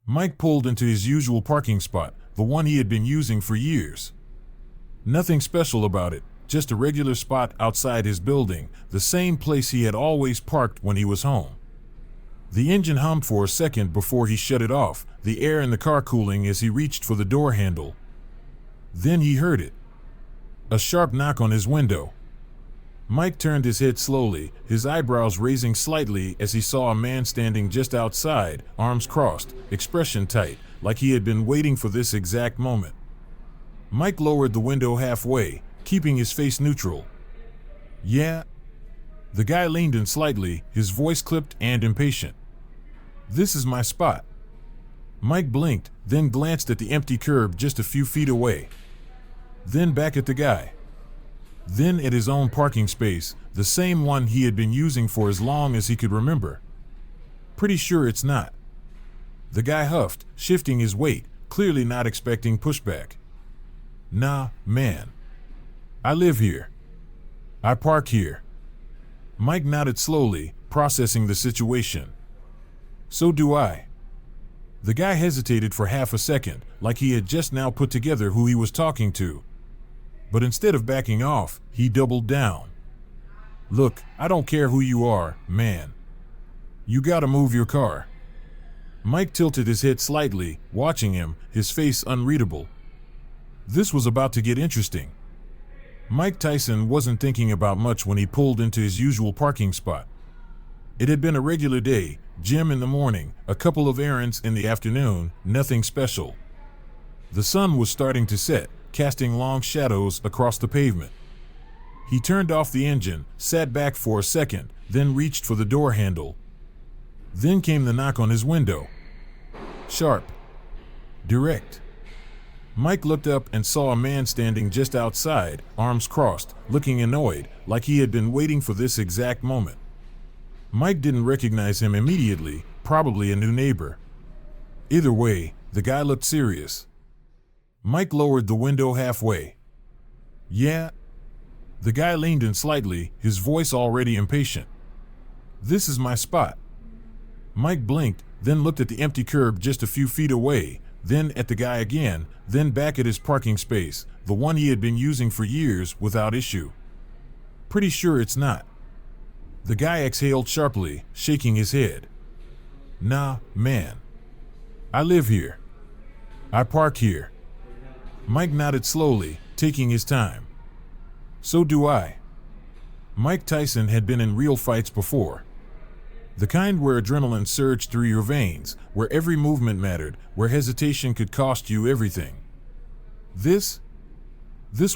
Mike pulled into his usual parking spot, the one he had been using for years. Nothing special about it, just a regular spot outside his building, the same place he had always parked when he was home. The engine hummed for a second before he shut it off, the air in the car cooling as he reached for the door handle. Then he heard it. A sharp knock on his window. Mike turned his head slowly, his eyebrows raising slightly as he saw a man standing just outside, arms crossed, expression tight, like he had been waiting for this exact moment. Mike lowered the window halfway, keeping his face neutral. "Yeah?" The guy leaned in slightly, his voice clipped and impatient. "This is my spot." Mike blinked, then glanced at the empty curb just a few feet away. Then back at the guy. Then at his own parking space, the same one he had been using for as long as he could remember. "Pretty sure it's not." The guy huffed, shifting his weight, clearly not expecting pushback. "Nah, man. I live here. I park here." Mike nodded slowly, processing the situation. "So do I." The guy hesitated for half a second, like he had just now put together who he was talking to. But instead of backing off, he doubled down. "Look, I don't care who you are, man. You gotta move your car." Mike tilted his head slightly, watching him, his face unreadable. This was about to get interesting. Mike Tyson wasn't thinking about much when he pulled into his usual parking spot. It had been a regular day, gym in the morning, a couple of errands in the afternoon, nothing special. The sun was starting to set, casting long shadows across the pavement. He turned off the engine, sat back for a second, then reached for the door handle. Then came the knock on his window. Sharp. Direct. Mike looked up and saw a man standing just outside, arms crossed, looking annoyed, like he had been waiting for this exact moment. Mike didn't recognize him immediately, probably a new neighbor. Either way, the guy looked serious. Mike lowered the window halfway. "Yeah?" The guy leaned in slightly, his voice already impatient. "This is my spot." Mike blinked, then looked at the empty curb just a few feet away, then at the guy again, then back at his parking space, the one he had been using for years without issue. "Pretty sure it's not." The guy exhaled sharply, shaking his head. "Nah, man. I live here. I park here." Mike nodded slowly, taking his time. "So do I." Mike Tyson had been in real fights before. The kind where adrenaline surged through your veins, where every movement mattered, where hesitation could cost you everything. This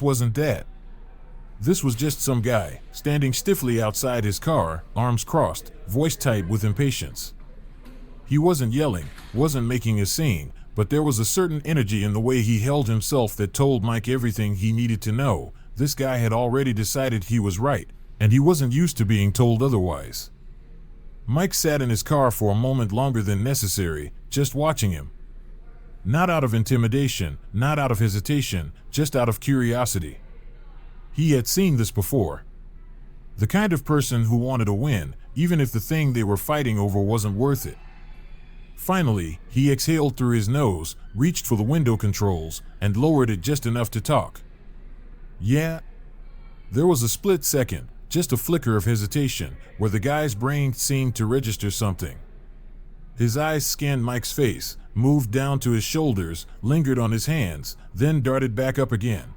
wasn't that. This was just some guy, standing stiffly outside his car, arms crossed, voice tight with impatience. He wasn't yelling, wasn't making a scene, but there was a certain energy in the way he held himself that told Mike everything he needed to know. This guy had already decided he was right, and he wasn't used to being told otherwise. Mike sat in his car for a moment longer than necessary, just watching him. Not out of intimidation, not out of hesitation, just out of curiosity. He had seen this before. The kind of person who wanted to win, even if the thing they were fighting over wasn't worth it. Finally, he exhaled through his nose, reached for the window controls, and lowered it just enough to talk. "Yeah?" There was a split second, just a flicker of hesitation, where the guy's brain seemed to register something. His eyes scanned Mike's face, moved down to his shoulders, lingered on his hands, then darted back up again.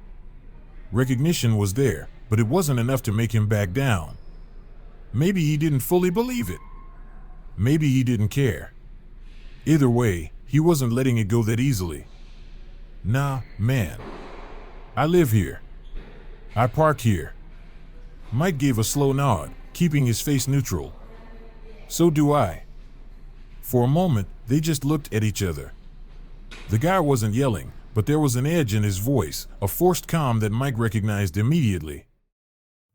Recognition was there, but it wasn't enough to make him back down. Maybe he didn't fully believe it. Maybe he didn't care. Either way, he wasn't letting it go that easily. "Nah, man. I live here. I park here." Mike gave a slow nod, keeping his face neutral. "So do I." For a moment, they just looked at each other. The guy wasn't yelling, but there was an edge in his voice, a forced calm that Mike recognized immediately.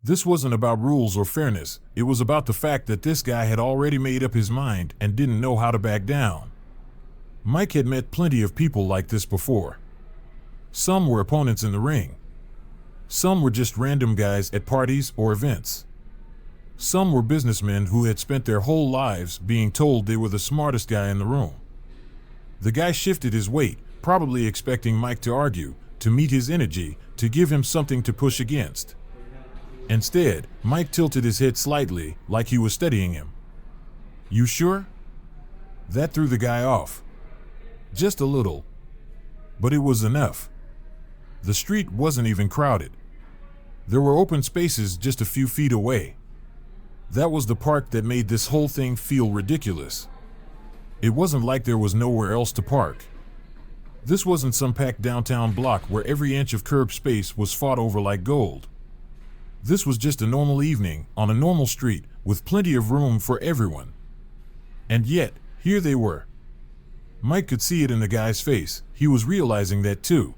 This wasn't about rules or fairness, it was about the fact that this guy had already made up his mind and didn't know how to back down. Mike had met plenty of people like this before. Some were opponents in the ring. Some were just random guys at parties or events. Some were businessmen who had spent their whole lives being told they were the smartest guy in the room. The guy shifted his weight, probably expecting Mike to argue, to meet his energy, to give him something to push against. Instead, Mike tilted his head slightly, like he was studying him. "You sure?" That threw the guy off. Just a little. But it was enough. The street wasn't even crowded. There were open spaces just a few feet away. That was the part that made this whole thing feel ridiculous. It wasn't like there was nowhere else to park. This wasn't some packed downtown block where every inch of curb space was fought over like gold. This was just a normal evening on a normal street with plenty of room for everyone. And yet, here they were. Mike could see it in the guy's face. He was realizing that too.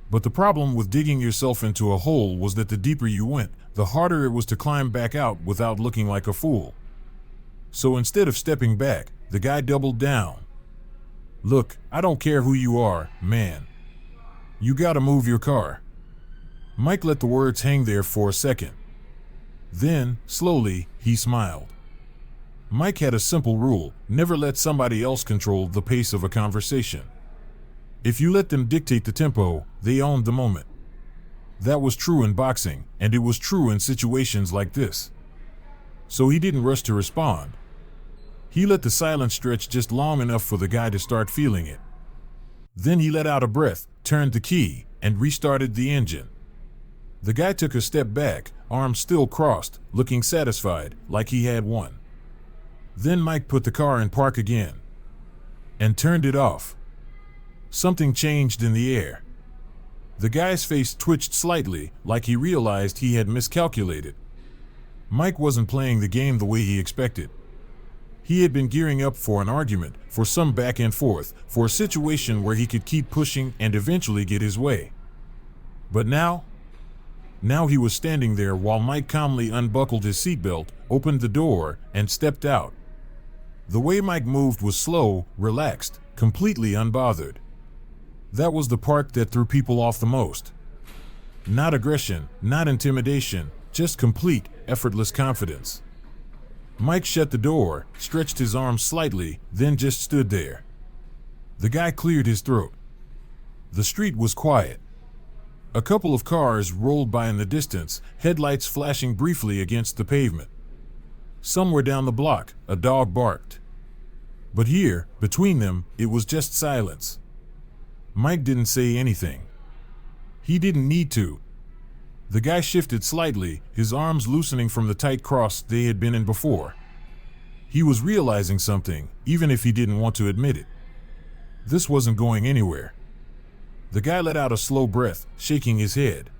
But the problem with digging yourself into a hole was that the deeper you went, the harder it was to climb back out without looking like a fool. So instead of stepping back, the guy doubled down. "Look, I don't care who you are, man. You gotta move your car." Mike let the words hang there for a second. Then, slowly, he smiled. Mike had a simple rule: never let somebody else control the pace of a conversation. If you let them dictate the tempo, they owned the moment. That was true in boxing, and it was true in situations like this. So he didn't rush to respond. He let the silence stretch just long enough for the guy to start feeling it. Then he let out a breath, turned the key, and restarted the engine. The guy took a step back, arms still crossed, looking satisfied, like he had won. Then Mike put the car in park again and turned it off. Something changed in the air. The guy's face twitched slightly, like he realized he had miscalculated. Mike wasn't playing the game the way he expected. He had been gearing up for an argument, for some back and forth, for a situation where he could keep pushing and eventually get his way. But now he was standing there while Mike calmly unbuckled his seatbelt, opened the door, and stepped out. The way Mike moved was slow, relaxed, completely unbothered. That was the part that threw people off the most. Not aggression, not intimidation, just complete, effortless confidence. Mike shut the door, stretched his arms slightly, then just stood there. The guy cleared his throat. The street was quiet. A couple of cars rolled by in the distance, headlights flashing briefly against the pavement. Somewhere down the block, a dog barked. But here, between them, it was just silence. Mike didn't say anything. He didn't need to. The guy shifted slightly, his arms loosening from the tight cross they had been in before. He was realizing something, even if he didn't want to admit it. This wasn't going anywhere. The guy let out a slow breath, shaking his head.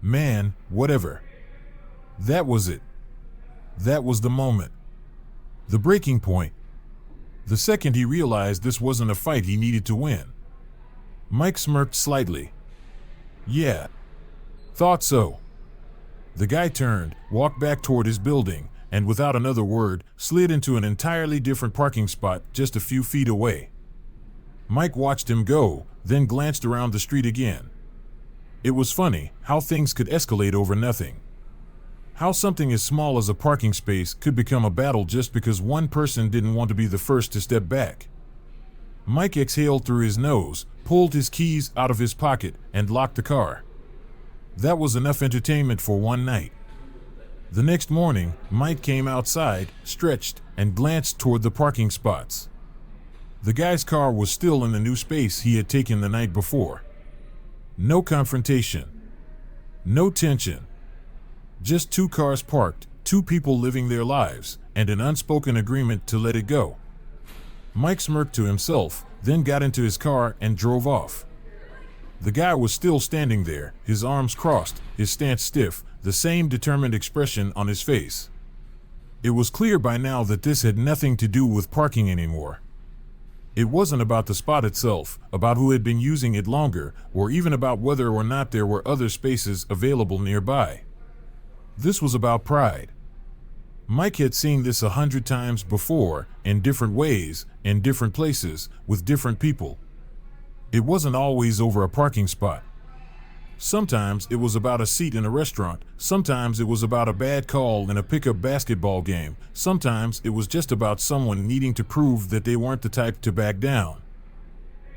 Man, whatever. That was it. That was the moment. The breaking point. The second he realized this wasn't a fight he needed to win. Mike smirked slightly. "Yeah. Thought so." The guy turned, walked back toward his building, and without another word, slid into an entirely different parking spot just a few feet away. Mike watched him go, then glanced around the street again. It was funny how things could escalate over nothing. How something as small as a parking space could become a battle just because one person didn't want to be the first to step back. Mike exhaled through his nose, pulled his keys out of his pocket, and locked the car. That was enough entertainment for one night. The next morning, Mike came outside, stretched, and glanced toward the parking spots. The guy's car was still in the new space he had taken the night before. No confrontation. No tension. Just two cars parked, two people living their lives, and an unspoken agreement to let it go. Mike smirked to himself, then got into his car and drove off. The guy was still standing there, his arms crossed, his stance stiff, the same determined expression on his face. It was clear by now that this had nothing to do with parking anymore. It wasn't about the spot itself, about who had been using it longer, or even about whether or not there were other spaces available nearby. This was about pride. Mike had seen this 100 times before, in different ways, in different places, with different people. It wasn't always over a parking spot. Sometimes it was about a seat in a restaurant, sometimes it was about a bad call in a pickup basketball game, sometimes it was just about someone needing to prove that they weren't the type to back down.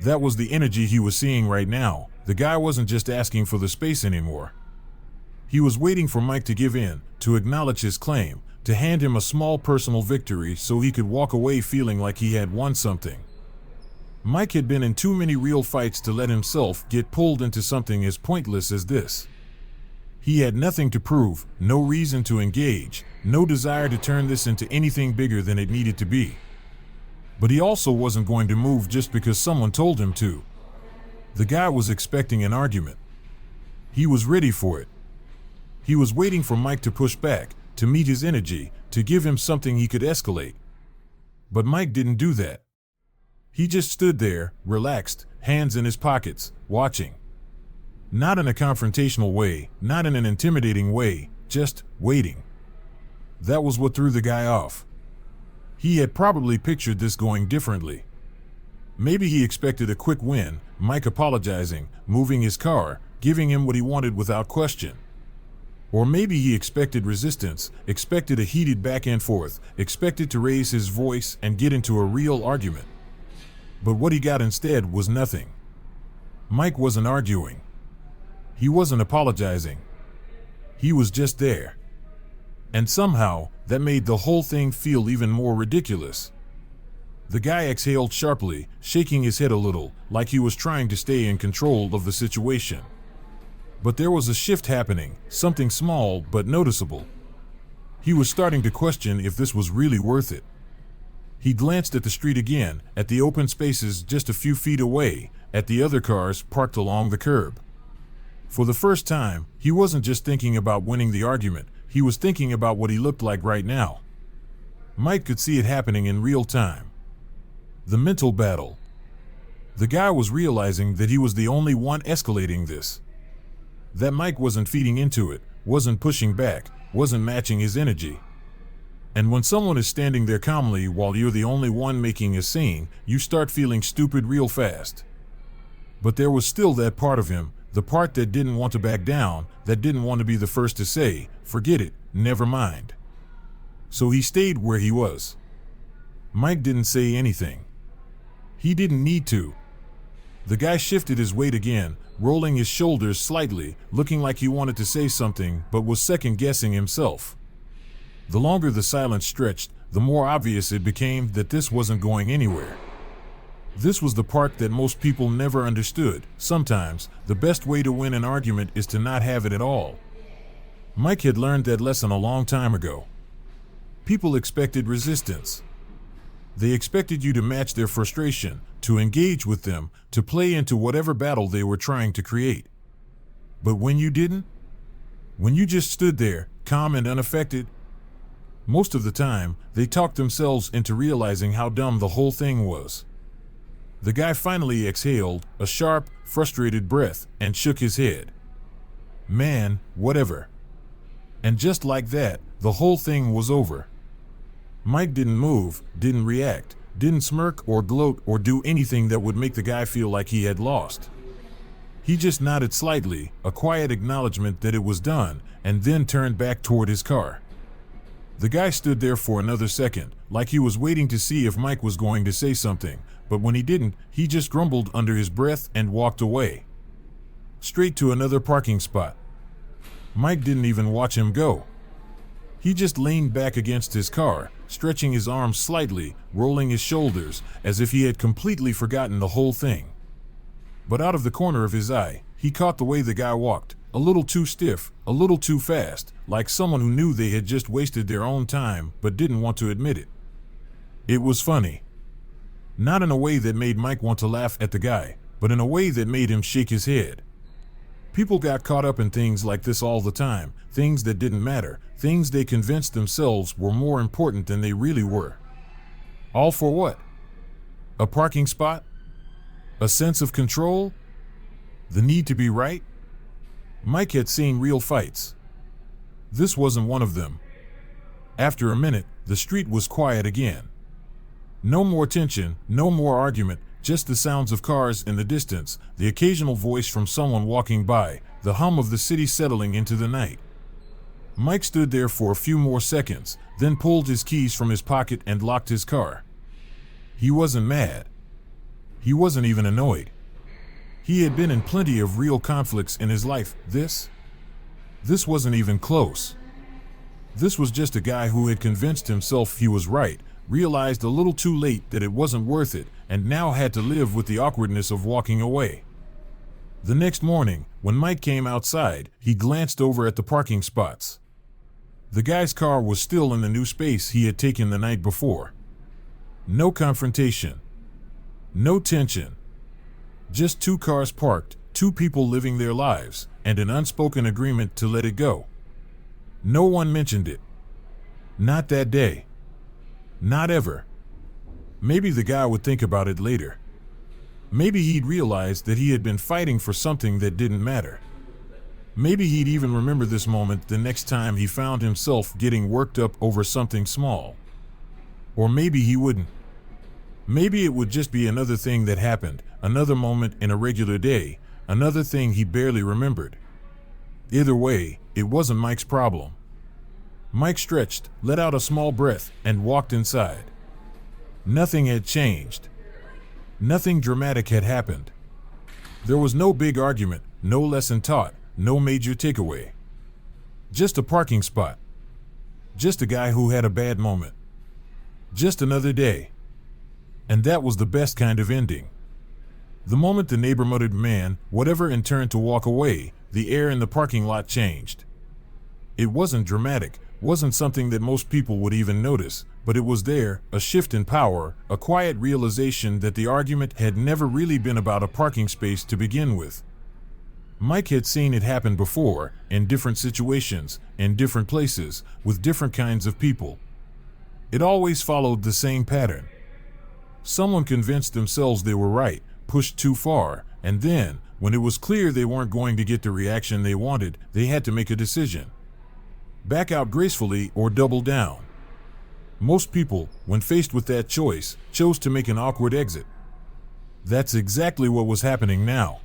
That was the energy he was seeing right now. The guy wasn't just asking for the space anymore. He was waiting for Mike to give in, to acknowledge his claim, to hand him a small personal victory so he could walk away feeling like he had won something. Mike had been in too many real fights to let himself get pulled into something as pointless as this. He had nothing to prove, no reason to engage, no desire to turn this into anything bigger than it needed to be. But he also wasn't going to move just because someone told him to. The guy was expecting an argument. He was ready for it. He was waiting for Mike to push back, to meet his energy, to give him something he could escalate. But Mike didn't do that. He just stood there, relaxed, hands in his pockets, watching. Not in a confrontational way, not in an intimidating way, just waiting. That was what threw the guy off. He had probably pictured this going differently. Maybe he expected a quick win, Mike apologizing, moving his car, giving him what he wanted without question. Or maybe he expected resistance, expected a heated back and forth, expected to raise his voice and get into a real argument. But what he got instead was nothing. Mike wasn't arguing. He wasn't apologizing. He was just there. And somehow, that made the whole thing feel even more ridiculous. The guy exhaled sharply, shaking his head a little, like he was trying to stay in control of the situation. But there was a shift happening, something small but noticeable. He was starting to question if this was really worth it. He glanced at the street again, at the open spaces just a few feet away, at the other cars parked along the curb. For the first time, he wasn't just thinking about winning the argument, he was thinking about what he looked like right now. Mike could see it happening in real time. The mental battle. The guy was realizing that he was the only one escalating this. That Mike wasn't feeding into it, wasn't pushing back, wasn't matching his energy. And when someone is standing there calmly while you're the only one making a scene, you start feeling stupid real fast. But there was still that part of him, the part that didn't want to back down, that didn't want to be the first to say, forget it, never mind. So he stayed where he was. Mike didn't say anything. He didn't need to. The guy shifted his weight again, rolling his shoulders slightly, looking like he wanted to say something but was second-guessing himself. The longer the silence stretched, the more obvious it became that this wasn't going anywhere. This was the part that most people never understood. Sometimes, the best way to win an argument is to not have it at all. Mike had learned that lesson a long time ago. People expected resistance. They expected you to match their frustration, to engage with them, to play into whatever battle they were trying to create. But when you didn't? When you just stood there, calm and unaffected? Most of the time, they talked themselves into realizing how dumb the whole thing was. The guy finally exhaled, a sharp, frustrated breath, and shook his head. Man, whatever. And just like that, the whole thing was over. Mike didn't move, didn't react, didn't smirk or gloat or do anything that would make the guy feel like he had lost. He just nodded slightly, a quiet acknowledgement that it was done, and then turned back toward his car. The guy stood there for another second, like he was waiting to see if Mike was going to say something, but when he didn't, he just grumbled under his breath and walked away. Straight to another parking spot. Mike didn't even watch him go. He just leaned back against his car, stretching his arms slightly, rolling his shoulders, as if he had completely forgotten the whole thing. But out of the corner of his eye, he caught the way the guy walked, a little too stiff, a little too fast, like someone who knew they had just wasted their own time but didn't want to admit it. It was funny. Not in a way that made Mike want to laugh at the guy, but in a way that made him shake his head. People got caught up in things like this all the time, things that didn't matter, things they convinced themselves were more important than they really were. All for what? A parking spot? A sense of control? The need to be right? Mike had seen real fights. This wasn't one of them. After a minute, the street was quiet again. No more tension, no more argument, just the sounds of cars in the distance, the occasional voice from someone walking by, the hum of the city settling into the night. Mike stood there for a few more seconds, then pulled his keys from his pocket and locked his car. He wasn't mad. He wasn't even annoyed. He had been in plenty of real conflicts in his life. This wasn't even close. This was just a guy who had convinced himself he was right, realized a little too late that it wasn't worth it, and now had to live with the awkwardness of walking away. The next morning, when Mike came outside, he glanced over at the parking spots. The guy's car was still in the new space he had taken the night before. No confrontation. No tension. Just two cars parked, two people living their lives, and an unspoken agreement to let it go. No one mentioned it. Not that day. Not ever. Maybe the guy would think about it later. Maybe he'd realize that he had been fighting for something that didn't matter. Maybe he'd even remember this moment the next time he found himself getting worked up over something small. Or maybe he wouldn't. Maybe it would just be another thing that happened, another moment in a regular day, another thing he barely remembered. Either way, it wasn't Mike's problem. Mike stretched, let out a small breath, and walked inside. Nothing had changed. Nothing dramatic had happened. There was no big argument, no lesson taught, no major takeaway. Just a parking spot. Just a guy who had a bad moment. Just another day. And that was the best kind of ending. The moment the neighbor muttered "man," whatever, and turned to walk away, the air in the parking lot changed. It wasn't dramatic, wasn't something that most people would even notice, but it was there, a shift in power, a quiet realization that the argument had never really been about a parking space to begin with. Mike had seen it happen before, in different situations, in different places, with different kinds of people. It always followed the same pattern. Someone convinced themselves they were right, pushed too far, and then, when it was clear they weren't going to get the reaction they wanted, they had to make a decision. Back out gracefully or double down. Most people, when faced with that choice, chose to make an awkward exit. That's exactly what was happening now.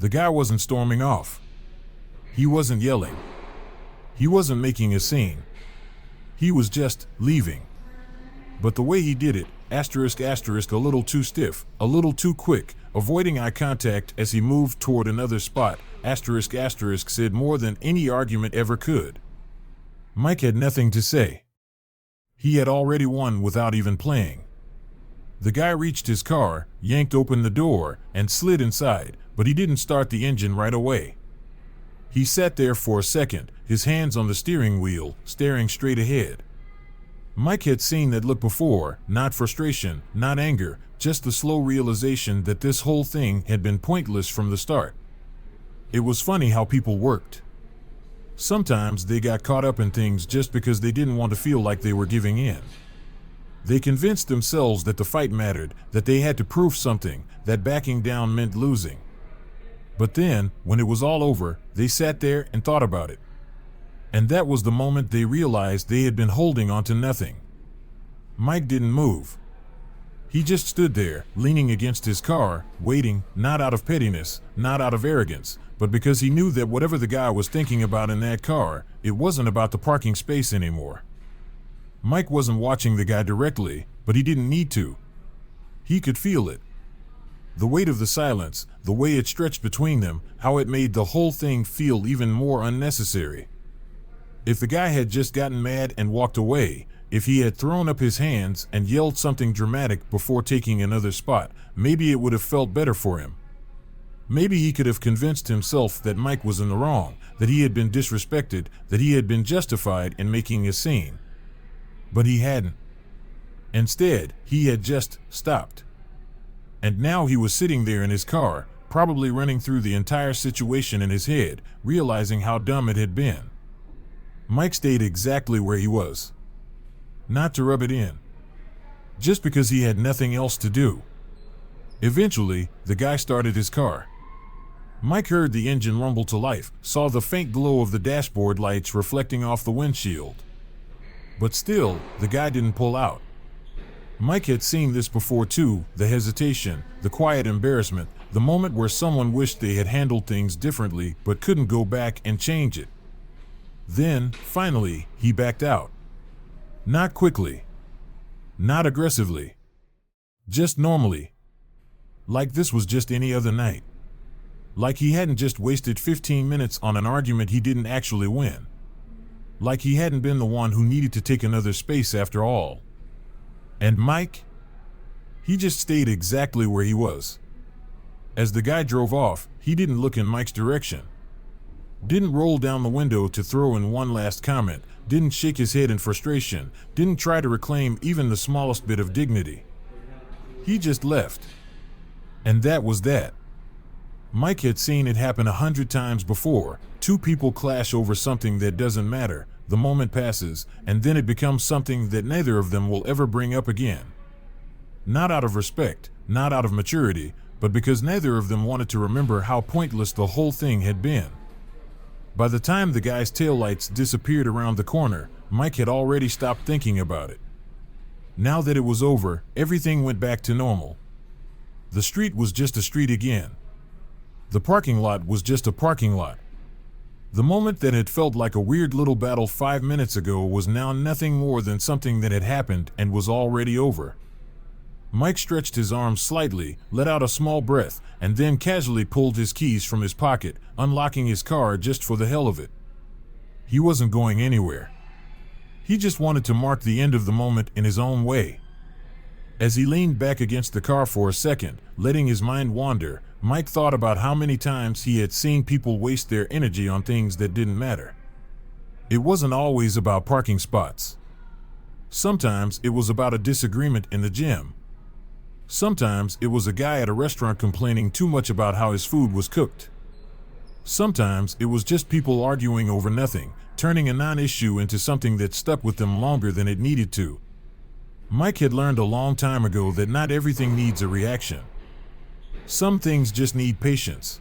The guy wasn't storming off. He wasn't yelling. He wasn't making a scene. He was just leaving. But the way he did it, a little too stiff, a little too quick, avoiding eye contact as he moved toward another spot, said more than any argument ever could. Mike had nothing to say. He had already won without even playing. The guy reached his car, yanked open the door, and slid inside, but he didn't start the engine right away. He sat there for a second, his hands on the steering wheel, staring straight ahead. Mike had seen that look before, not frustration, not anger, just the slow realization that this whole thing had been pointless from the start. It was funny how people worked. Sometimes they got caught up in things just because they didn't want to feel like they were giving in. They convinced themselves that the fight mattered, that they had to prove something, that backing down meant losing. But then, when it was all over, they sat there and thought about it. And that was the moment they realized they had been holding on to nothing. Mike didn't move. He just stood there, leaning against his car, waiting, not out of pettiness, not out of arrogance, but because he knew that whatever the guy was thinking about in that car, it wasn't about the parking space anymore. Mike wasn't watching the guy directly, but he didn't need to. He could feel it. The weight of the silence, the way it stretched between them, how it made the whole thing feel even more unnecessary. If the guy had just gotten mad and walked away, if he had thrown up his hands and yelled something dramatic before taking another spot, maybe it would have felt better for him. Maybe he could have convinced himself that Mike was in the wrong, that he had been disrespected, that he had been justified in making a scene. But he hadn't. Instead, he had just stopped. And now he was sitting there in his car, probably running through the entire situation in his head, realizing how dumb it had been. Mike stayed exactly where he was. Not to rub it in. Just because he had nothing else to do. Eventually, the guy started his car. Mike heard the engine rumble to life, saw the faint glow of the dashboard lights reflecting off the windshield. But still, the guy didn't pull out. Mike had seen this before too, the hesitation, the quiet embarrassment, the moment where someone wished they had handled things differently but couldn't go back and change it. Then, finally, he backed out. Not quickly. Not aggressively. Just normally. Like this was just any other night. Like he hadn't just wasted 15 minutes on an argument he didn't actually win. Like he hadn't been the one who needed to take another space after all. And Mike? He just stayed exactly where he was. As the guy drove off, he didn't look in Mike's direction. Didn't roll down the window to throw in one last comment, didn't shake his head in frustration, didn't try to reclaim even the smallest bit of dignity. He just left. And that was that. Mike had seen it happen 100 times before. Two people clash over something that doesn't matter, the moment passes, and then it becomes something that neither of them will ever bring up again. Not out of respect, not out of maturity, but because neither of them wanted to remember how pointless the whole thing had been. By the time the guy's taillights disappeared around the corner, Mike had already stopped thinking about it. Now that it was over, everything went back to normal. The street was just a street again. The parking lot was just a parking lot. The moment that had felt like a weird little battle 5 minutes ago was now nothing more than something that had happened and was already over. Mike stretched his arms slightly, let out a small breath, and then casually pulled his keys from his pocket, unlocking his car just for the hell of it. He wasn't going anywhere. He just wanted to mark the end of the moment in his own way. As he leaned back against the car for a second, letting his mind wander, Mike thought about how many times he had seen people waste their energy on things that didn't matter. It wasn't always about parking spots. Sometimes it was about a disagreement in the gym. Sometimes it was a guy at a restaurant complaining too much about how his food was cooked. Sometimes it was just people arguing over nothing, turning a non-issue into something that stuck with them longer than it needed to. Mike had learned a long time ago that not everything needs a reaction. Some things just need patience.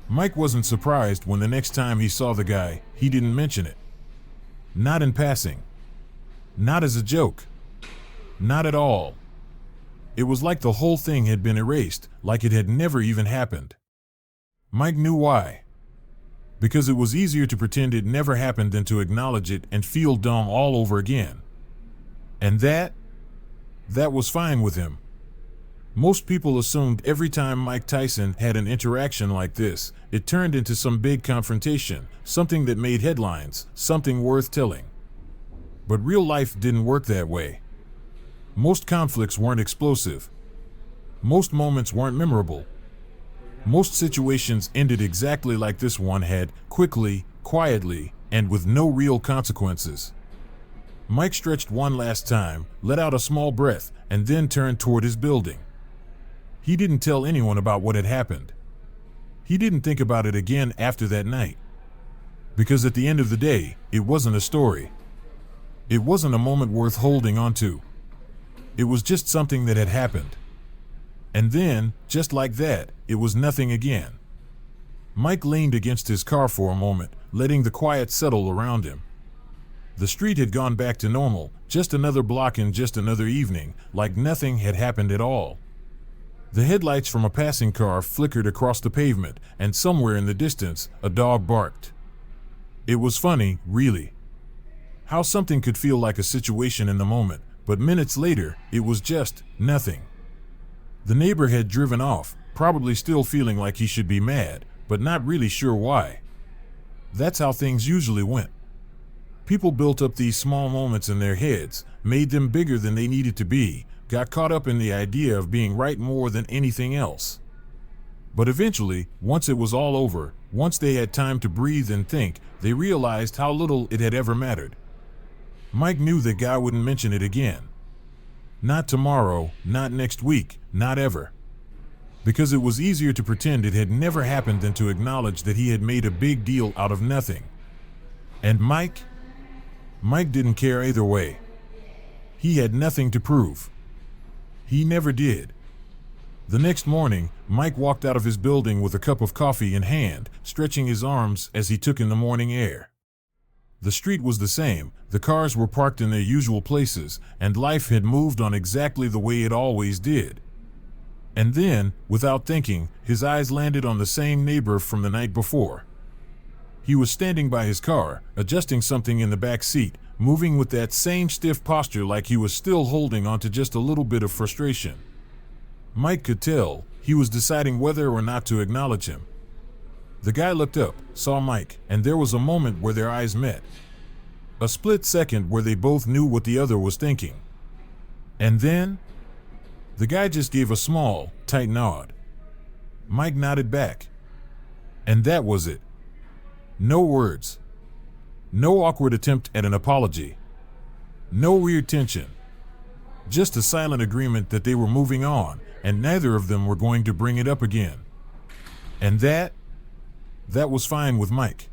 Mike wasn't surprised when the next time he saw the guy, he didn't mention it. Not in passing. Not as a joke. Not at all. It was like the whole thing had been erased, like it had never even happened. Mike knew why. Because it was easier to pretend it never happened than to acknowledge it and feel dumb all over again. And that was fine with him. Most people assumed every time Mike Tyson had an interaction like this, it turned into some big confrontation, something that made headlines, something worth telling. But real life didn't work that way. Most conflicts weren't explosive. Most moments weren't memorable. Most situations ended exactly like this one had, quickly, quietly, and with no real consequences. Mike stretched one last time, let out a small breath, and then turned toward his building. He didn't tell anyone about what had happened. He didn't think about it again after that night. Because at the end of the day, it wasn't a story. It wasn't a moment worth holding on to. It was just something that had happened. And then, just like that, it was nothing again. Mike leaned against his car for a moment, letting the quiet settle around him. The street had gone back to normal, just another block and just another evening, like nothing had happened at all. The headlights from a passing car flickered across the pavement, and somewhere in the distance, a dog barked. It was funny, really. How something could feel like a situation in the moment, but minutes later, it was just nothing. The neighbor had driven off, probably still feeling like he should be mad, but not really sure why. That's how things usually went. People built up these small moments in their heads, made them bigger than they needed to be, got caught up in the idea of being right more than anything else. But eventually, once it was all over, once they had time to breathe and think, they realized how little it had ever mattered. Mike knew that Guy wouldn't mention it again. Not tomorrow, not next week, not ever. Because it was easier to pretend it had never happened than to acknowledge that he had made a big deal out of nothing. And Mike didn't care either way. He had nothing to prove. He never did. The next morning, Mike walked out of his building with a cup of coffee in hand, stretching his arms as he took in the morning air. The street was the same, the cars were parked in their usual places, and life had moved on exactly the way it always did. And then, without thinking, his eyes landed on the same neighbor from the night before. He was standing by his car, adjusting something in the back seat, moving with that same stiff posture like he was still holding on to just a little bit of frustration. Mike could tell, He was deciding whether or not to acknowledge him. The guy looked up, saw Mike, and there was a moment where their eyes met. A split second where they both knew what the other was thinking. And then, the guy just gave a small, tight nod. Mike nodded back. And that was it. No words. No awkward attempt at an apology. No weird tension. Just a silent agreement that they were moving on, and neither of them were going to bring it up again. And that was fine with Mike.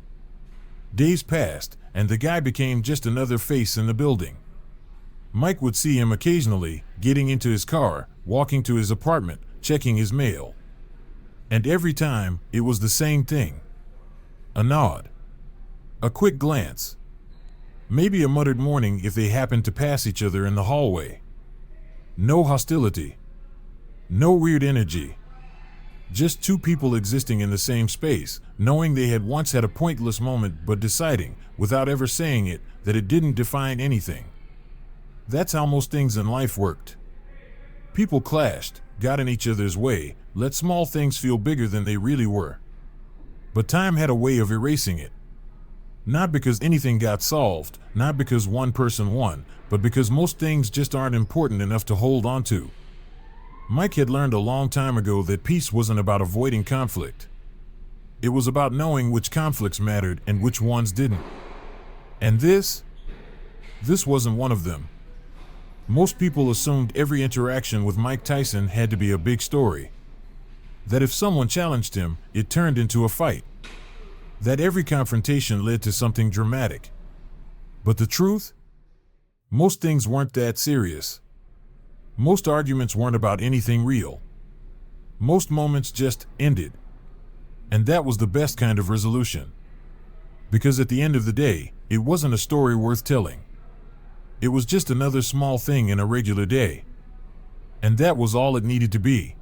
Days passed, and the guy became just another face in the building. Mike would see him occasionally, getting into his car, walking to his apartment, checking his mail. And every time, it was the same thing. A nod. A quick glance. Maybe a muttered morning if they happened to pass each other in the hallway. No hostility. No weird energy. Just two people existing in the same space, knowing they had once had a pointless moment but deciding, without ever saying it, that it didn't define anything. That's how most things in life worked. People clashed, got in each other's way, let small things feel bigger than they really were. But time had a way of erasing it. Not because anything got solved, not because one person won, but because most things just aren't important enough to hold on to. Mike had learned a long time ago that peace wasn't about avoiding conflict. It was about knowing which conflicts mattered and which ones didn't. And this wasn't one of them. Most people assumed every interaction with Mike Tyson had to be a big story. That if someone challenged him, it turned into a fight. That every confrontation led to something dramatic. But the truth? Most things weren't that serious. Most arguments weren't about anything real. Most moments just ended. And that was the best kind of resolution. Because at the end of the day, it wasn't a story worth telling. It was just another small thing in a regular day. And that was all it needed to be.